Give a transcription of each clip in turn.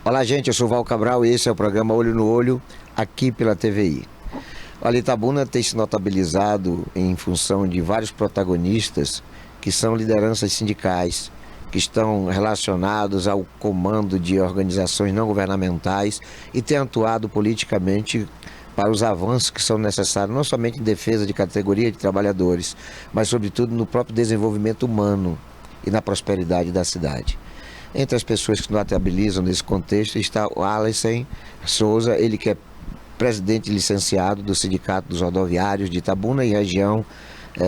Olá, gente, eu sou o Val Cabral e esse é o programa Olho no Olho, aqui pela TVI. Olha, Itabuna tem se notabilizado em função de vários protagonistas que são lideranças sindicais, que estão relacionados ao comando de organizações não governamentais e têm atuado politicamente para os avanços que são necessários, não somente em defesa de categoria de trabalhadores, mas sobretudo no próprio desenvolvimento humano e na prosperidade da cidade. Entre as pessoas que notabilizam nesse contexto está o Alisson Souza, ele que é presidente licenciado do Sindicato dos Rodoviários de Itabuna e região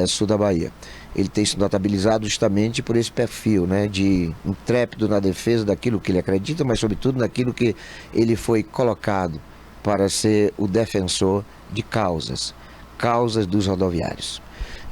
sul da Bahia. Ele tem se notabilizado justamente por esse perfil, né, de intrépido na defesa daquilo que ele acredita, mas sobretudo naquilo que ele foi colocado para ser o defensor de causas dos rodoviários.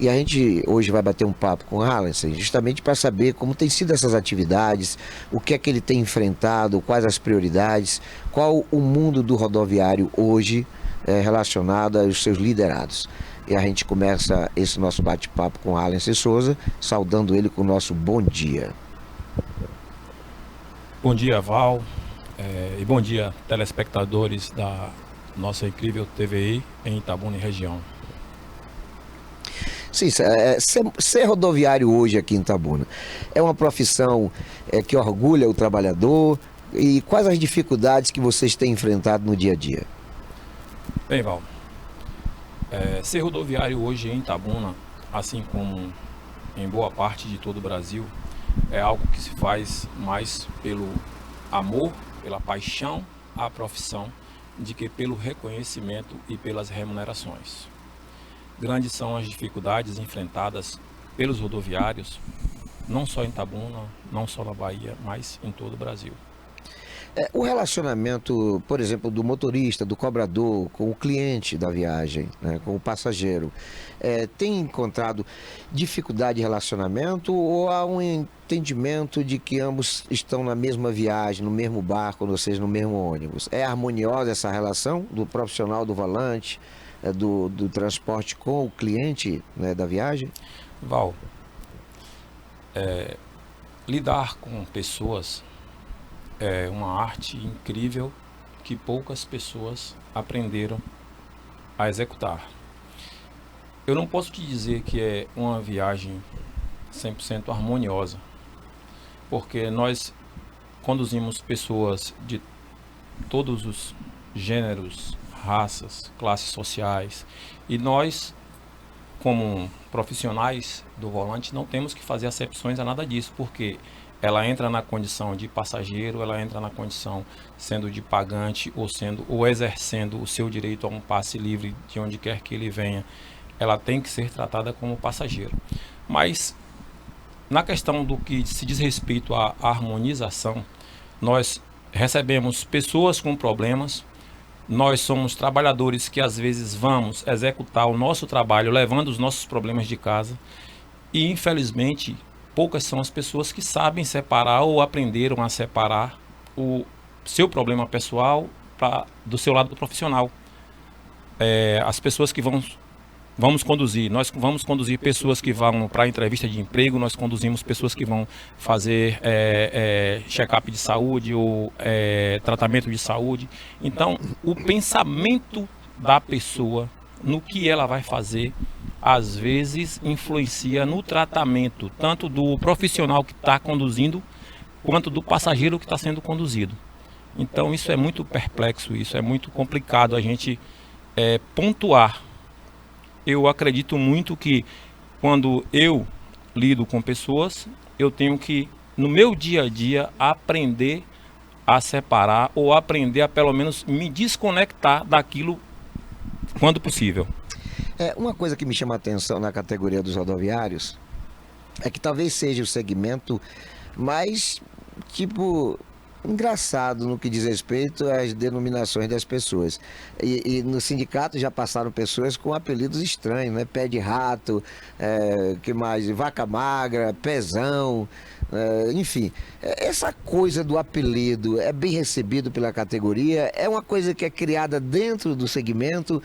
E a gente hoje vai bater um papo com o Alisson justamente para saber como tem sido essas atividades, o que é que ele tem enfrentado, quais as prioridades, qual o mundo do rodoviário hoje relacionado aos seus liderados. E a gente começa esse nosso bate-papo com o Alisson Souza, saudando ele com o nosso bom dia. Bom dia, Val, e bom dia, telespectadores da nossa incrível TVI em Itabuna e região. Sim, ser rodoviário hoje aqui em Itabuna é uma profissão que orgulha o trabalhador. E quais as dificuldades que vocês têm enfrentado no dia a dia? Bem, Val, ser rodoviário hoje em Itabuna, assim como em boa parte de todo o Brasil, é algo que se faz mais pelo amor, pela paixão à profissão, de que pelo reconhecimento e pelas remunerações. Grandes são as dificuldades enfrentadas pelos rodoviários, não só em Itabuna, não só na Bahia, mas em todo o Brasil. O relacionamento, por exemplo, do motorista, do cobrador, com o cliente da viagem, né, com o passageiro, tem encontrado dificuldade de relacionamento ou há um entendimento de que ambos estão na mesma viagem, no mesmo barco, ou seja, no mesmo ônibus? É harmoniosa essa relação do profissional do volante, do transporte com o cliente, né, da viagem? Val, lidar com pessoas é uma arte incrível que poucas pessoas aprenderam a executar. Eu não posso te dizer que é uma viagem 100% harmoniosa, porque nós conduzimos pessoas de todos os gêneros, raças, classes sociais, e nós, como profissionais do volante, não temos que fazer acepções a nada disso, porque ela entra na condição de passageiro, ela entra na condição sendo de pagante ou exercendo o seu direito a um passe livre de onde quer que ele venha. Ela tem que ser tratada como passageiro. Mas na questão do que se diz respeito à harmonização, nós recebemos pessoas com problemas, nós somos trabalhadores que às vezes vamos executar o nosso trabalho levando os nossos problemas de casa e infelizmente poucas são as pessoas que sabem separar ou aprenderam a separar o seu problema pessoal do seu lado profissional. As pessoas que vamos conduzir, nós vamos conduzir pessoas que vão para entrevista de emprego, nós conduzimos pessoas que vão fazer check-up de saúde ou tratamento de saúde. Então, o pensamento da pessoa no que ela vai fazer, às vezes influencia no tratamento, tanto do profissional que está conduzindo, quanto do passageiro que está sendo conduzido. Então isso é muito perplexo, isso é muito complicado a gente pontuar. Eu acredito muito que quando eu lido com pessoas, eu tenho que, no meu dia a dia, aprender a separar ou aprender a pelo menos me desconectar daquilo quando possível. Uma coisa que me chama a atenção na categoria dos rodoviários é que talvez seja o segmento mais, engraçado no que diz respeito às denominações das pessoas. E no sindicato já passaram pessoas com apelidos estranhos, né? Pé de rato, que mais? Vaca magra, pezão. Enfim, essa coisa do apelido é bem recebido pela categoria, é uma coisa que é criada dentro do segmento.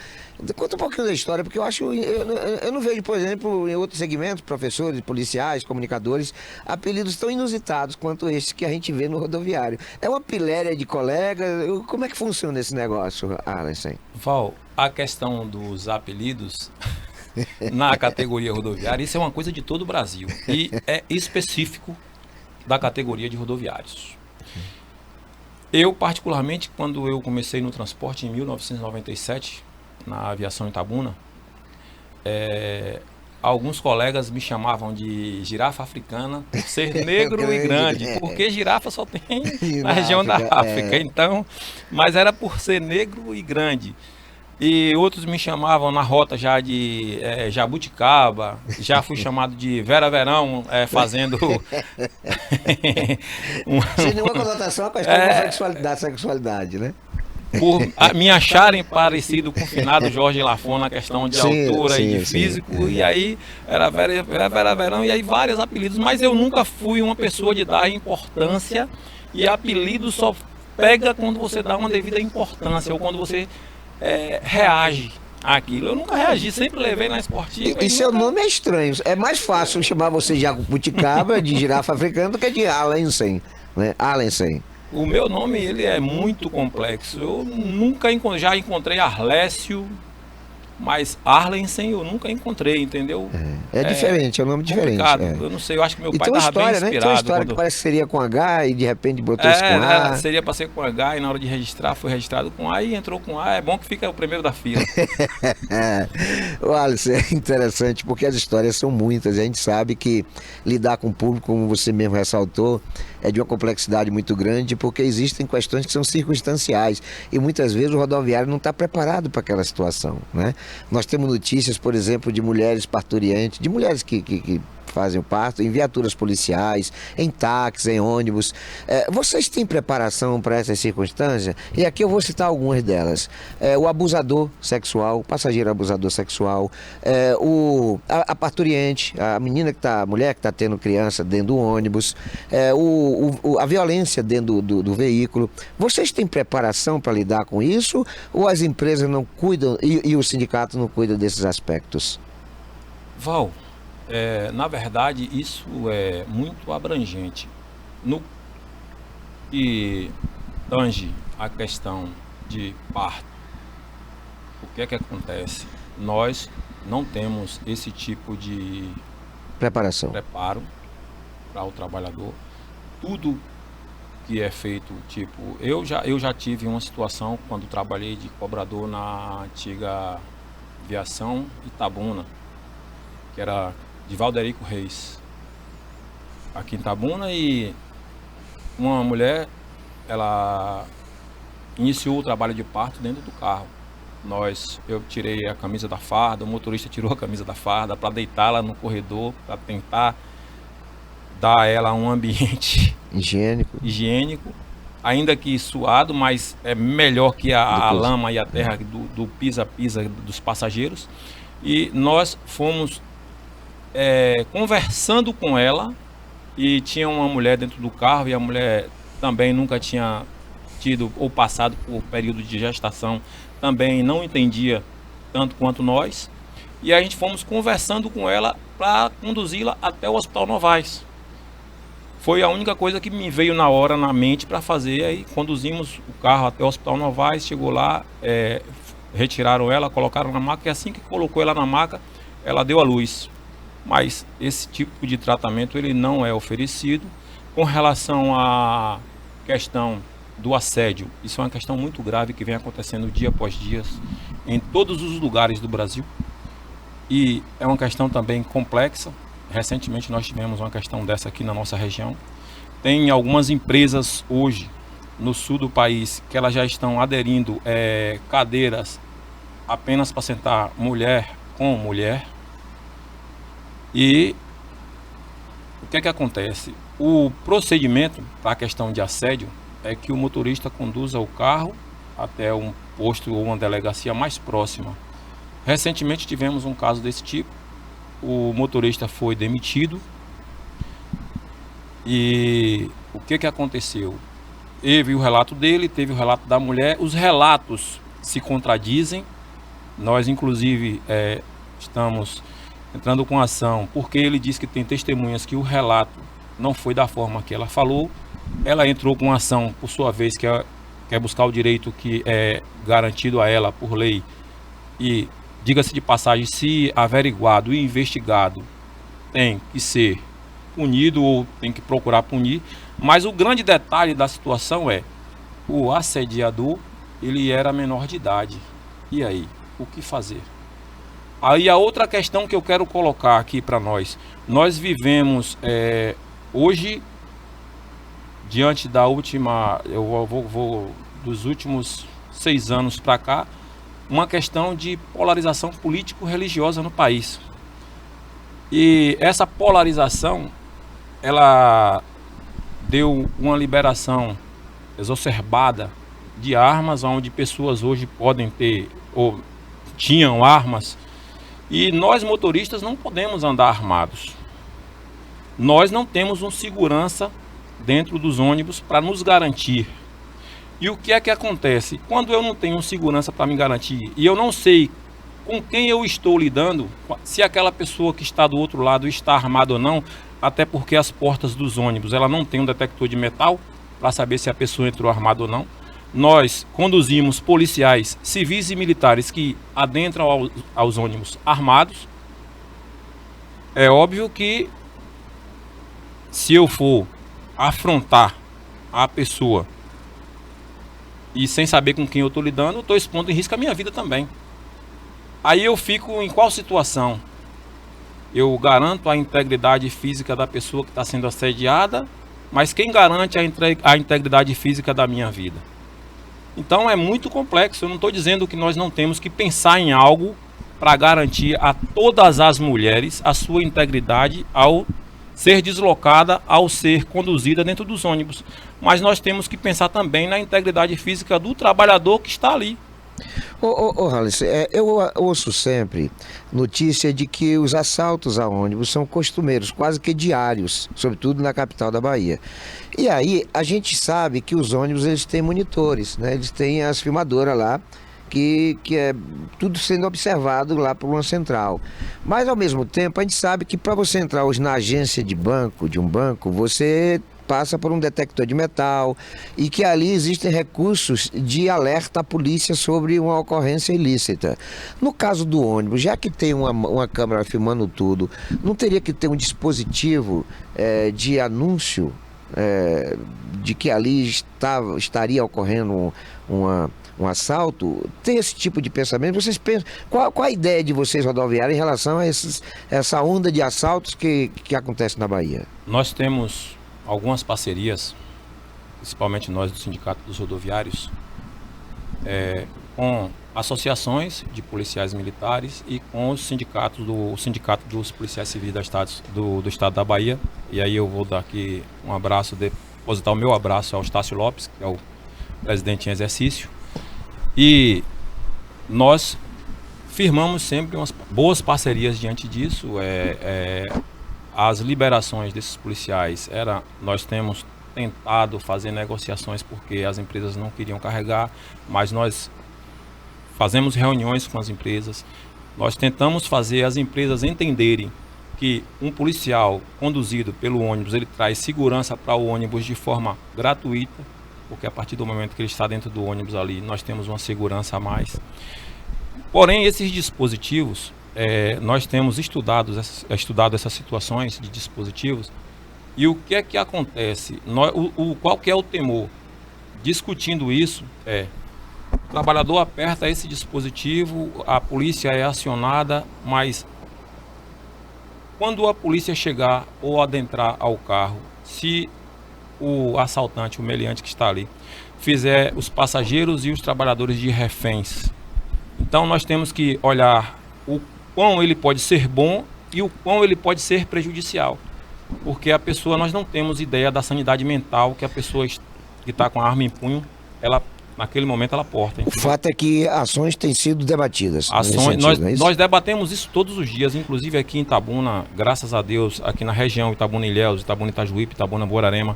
Conta um pouquinho da história, porque eu não vejo, por exemplo, em outros segmentos, professores, policiais, comunicadores, apelidos tão inusitados quanto este que a gente vê no rodoviário. É uma pilhéria de colegas, como é que funciona esse negócio, Arlensen? Val, a questão dos apelidos na categoria rodoviária, isso é uma coisa de todo o Brasil e é específico da categoria de rodoviários. Eu, particularmente, quando eu comecei no transporte em 1997, na aviação Itabuna, alguns colegas me chamavam de girafa africana por ser negro e grande, porque girafa só tem na região da África, então, mas era por ser negro e grande. E outros me chamavam na rota já de jabuticaba, já fui chamado de Vera Verão, fazendo... Sem nenhuma conotação com a história da sexualidade, né? Por me acharem parecido com o finado Jorge Lafon na questão de altura e de físico, e aí era Vera Verão, e aí vários apelidos, mas eu nunca fui uma pessoa de dar importância, e apelido só pega quando você dá uma devida importância, ou quando você reage àquilo. Eu nunca reagi, sempre levei na esportiva. E seu nome é estranho, é mais fácil chamar você de jabuticaba, de girafa africana, do que de Arlensen, né? Arlensen. O meu nome, ele é muito complexo. Eu nunca já encontrei Arlécio, mas Arlensen eu nunca encontrei, entendeu? É diferente, é um nome diferente. Eu não sei, eu acho que meu pai estava bem inspirado. Né? Tem uma história que parece que seria com H e de repente botou isso com A. Seria para ser com H e na hora de registrar foi registrado com A e entrou com A. É bom que fica o primeiro da fila. Olha, isso é interessante porque as histórias são muitas. A gente sabe que lidar com o público, como você mesmo ressaltou, é de uma complexidade muito grande, porque existem questões que são circunstanciais e muitas vezes o rodoviário não está preparado para aquela situação, né? Nós temos notícias, por exemplo, de mulheres parturientes, de mulheres que fazem o parto em viaturas policiais, em táxis, em ônibus. Vocês têm preparação para essas circunstâncias? E aqui eu vou citar algumas delas. O abusador sexual, o passageiro abusador sexual, a parturiente, a mulher que está tendo criança dentro do ônibus, a violência dentro do veículo. Vocês têm preparação para lidar com isso? Ou as empresas não cuidam e o sindicato não cuida desses aspectos? Val, na verdade, isso é muito abrangente. No que tange a questão de parto, o que é que acontece? Nós não temos esse tipo de preparo para o trabalhador. Tudo que é feito, tipo, eu já tive uma situação quando trabalhei de cobrador na antiga aviação Itabuna, que era de Valderico Reis, aqui em Itabuna, e uma mulher, ela iniciou o trabalho de parto dentro do carro. Eu tirei a camisa da farda, o motorista tirou a camisa da farda para deitá-la no corredor, para tentar dar a ela um ambiente higiênico, ainda que suado, mas é melhor que a lama e a terra do pisa-pisa dos passageiros. E nós fomos conversando com ela, e tinha uma mulher dentro do carro, e a mulher também nunca tinha tido ou passado por período de gestação, também não entendia tanto quanto nós, e a gente fomos conversando com ela para conduzi-la até o Hospital Novaes. Foi a única coisa que me veio na hora na mente para fazer. Aí conduzimos o carro até o Hospital Novaes, chegou lá, retiraram ela, colocaram na maca, e assim que colocou ela na maca, ela deu à luz. Mas esse tipo de tratamento ele não é oferecido. Com relação à questão do assédio, isso é uma questão muito grave que vem acontecendo dia após dia em todos os lugares do Brasil, e é uma questão também complexa. Recentemente nós tivemos uma questão dessa aqui na nossa região. Tem algumas empresas hoje no sul do país que elas já estão aderindo cadeiras apenas para sentar mulher com mulher. E o que é que acontece? O procedimento para a questão de assédio é que o motorista conduza o carro até um posto ou uma delegacia mais próxima. Recentemente tivemos um caso desse tipo. O motorista foi demitido E o que aconteceu? Teve o relato dele, teve o relato da mulher, os relatos se contradizem. Nós, inclusive, estamos entrando com ação, porque ele diz que tem testemunhas que o relato não foi da forma que ela falou. Ela entrou com ação, por sua vez, que quer buscar o direito que é garantido a ela por lei. E, diga-se de passagem, se averiguado e investigado, tem que ser punido ou tem que procurar punir. Mas o grande detalhe da situação é, o assediador, ele era menor de idade. E aí, o que fazer? Aí a outra questão que eu quero colocar aqui para nós vivemos hoje, diante da última, eu vou dos últimos 6 anos para cá, uma questão de polarização político-religiosa no país. E essa polarização, ela deu uma liberação exacerbada de armas, onde pessoas hoje podem ter ou tinham armas. E nós motoristas não podemos andar armados. Nós não temos um segurança dentro dos ônibus para nos garantir. E o que é que acontece? Quando eu não tenho um segurança para me garantir e eu não sei com quem eu estou lidando, se aquela pessoa que está do outro lado está armada ou não, até porque as portas dos ônibus ela não tem um detector de metal para saber se a pessoa entrou armada ou não. Nós conduzimos policiais civis e militares que adentram aos ônibus armados. É óbvio que se eu for afrontar a pessoa e sem saber com quem eu estou lidando, eu estou expondo em risco a minha vida também. Aí eu fico em qual situação? Eu garanto a integridade física da pessoa que está sendo assediada, mas quem garante a integridade física da minha vida? Então é muito complexo. Eu não estou dizendo que nós não temos que pensar em algo para garantir a todas as mulheres a sua integridade ao ser deslocada, ao ser conduzida dentro dos ônibus. Mas nós temos que pensar também na integridade física do trabalhador que está ali. Halles, eu ouço sempre notícia de que os assaltos a ônibus são costumeiros, quase que diários, sobretudo na capital da Bahia. E aí a gente sabe que os ônibus eles têm monitores, né? Eles têm as filmadoras lá, que é tudo sendo observado lá por uma central. Mas ao mesmo tempo a gente sabe que para você entrar hoje na agência de um banco, você passa por um detector de metal e que ali existem recursos de alerta à polícia sobre uma ocorrência ilícita. No caso do ônibus, já que tem uma câmera filmando tudo, não teria que ter um dispositivo de anúncio de que ali estaria ocorrendo um assalto? Tem esse tipo de pensamento? Vocês pensam, qual a ideia de vocês, rodoviários, em relação a essa onda de assaltos que acontece na Bahia? Nós temos algumas parcerias, principalmente nós do Sindicato dos Rodoviários, com associações de policiais militares e com o sindicato dos policiais civis do estado da Bahia. E aí eu vou dar aqui um abraço, depositar o meu abraço ao Estácio Lopes, que é o presidente em exercício. E nós firmamos sempre umas boas parcerias diante disso. As liberações desses policiais, nós temos tentado fazer negociações porque as empresas não queriam carregar, mas nós fazemos reuniões com as empresas, nós tentamos fazer as empresas entenderem que um policial conduzido pelo ônibus, ele traz segurança para o ônibus de forma gratuita, porque a partir do momento que ele está dentro do ônibus ali, nós temos uma segurança a mais. Porém, esses dispositivos, nós temos estudado essas situações de dispositivos. E o que é que acontece? Qual que é o temor? Discutindo isso, o trabalhador aperta esse dispositivo, a polícia é acionada, mas quando a polícia chegar ou adentrar ao carro, se o assaltante, o meliante que está ali, fizer os passageiros e os trabalhadores de reféns, então nós temos que olhar o quão ele pode ser bom e o quão ele pode ser prejudicial. Porque a pessoa, nós não temos ideia da sanidade mental que a pessoa que está com a arma em punho, ela naquele momento ela porta. O fato é que ações têm sido debatidas. Ações, Sentido, não é isso? nós debatemos isso todos os dias, inclusive aqui em Itabuna, graças a Deus, aqui na região Itabuna-Ilhéus, Itabuna-Itajuípe, Itabuna-Borarema,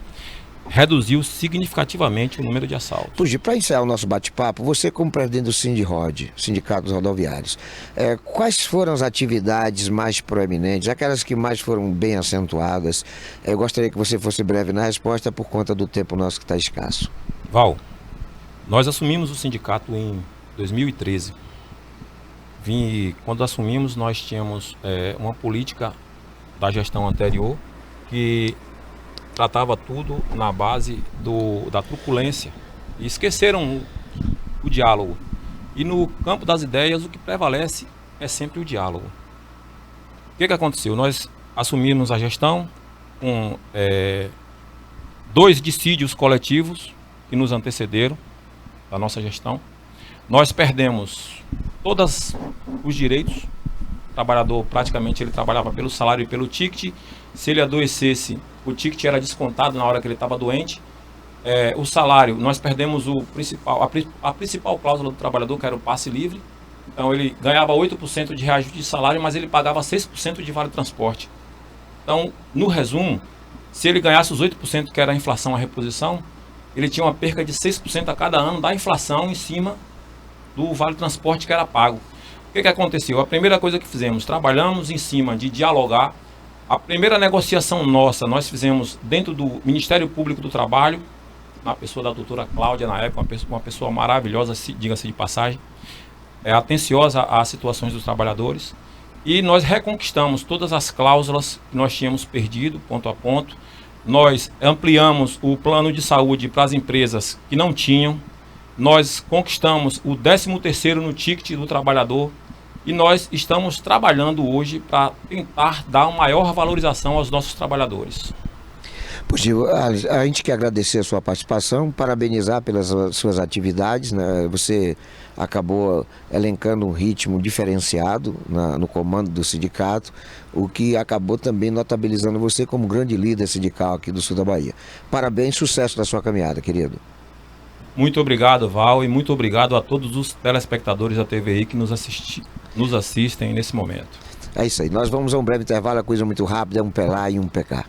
reduziu significativamente o número de assaltos. Puxa, para encerrar o nosso bate-papo, você como presidente do Sindirod, Sindicato dos Rodoviários, quais foram as atividades mais proeminentes, aquelas que mais foram bem acentuadas? Eu gostaria que você fosse breve na resposta por conta do tempo nosso que está escasso. Val, nós assumimos o sindicato em 2013. Quando assumimos, nós tínhamos uma política da gestão anterior que tratava tudo na base da truculência e esqueceram o diálogo. E no campo das ideias, o que prevalece é sempre o diálogo. O que aconteceu? Nós assumimos a gestão com 2 dissídios coletivos que nos antecederam da nossa gestão. Nós perdemos todos os direitos. O trabalhador, praticamente, ele trabalhava pelo salário e pelo ticket. Se ele adoecesse, o ticket era descontado na hora que ele estava doente. O salário, nós perdemos a principal cláusula do trabalhador, que era o passe livre. Então ele ganhava 8% de reajuste de salário, mas ele pagava 6% de vale transporte. Então, no resumo, se ele ganhasse os 8%, que era a inflação, a reposição, ele tinha uma perca de 6% a cada ano da inflação em cima do vale transporte que era pago. O que aconteceu? A primeira coisa que fizemos, trabalhamos em cima de dialogar. A primeira negociação nossa, nós fizemos dentro do Ministério Público do Trabalho, na pessoa da doutora Cláudia, na época, uma pessoa maravilhosa, diga-se de passagem, atenciosa às situações dos trabalhadores. E nós reconquistamos todas as cláusulas que nós tínhamos perdido, ponto a ponto. Nós ampliamos o plano de saúde para as empresas que não tinham. Nós conquistamos o 13º no ticket do trabalhador. E nós estamos trabalhando hoje para tentar dar uma maior valorização aos nossos trabalhadores. Puxa, a gente quer agradecer a sua participação, parabenizar pelas suas atividades, né? Você acabou elencando um ritmo diferenciado no comando do sindicato, o que acabou também notabilizando você como grande líder sindical aqui do sul da Bahia. Parabéns, sucesso na sua caminhada, querido. Muito obrigado, Val, e muito obrigado a todos os telespectadores da TVI que nos assistem nesse momento. É isso aí, nós vamos a um breve intervalo, a coisa muito rápida, um PLA e um PK.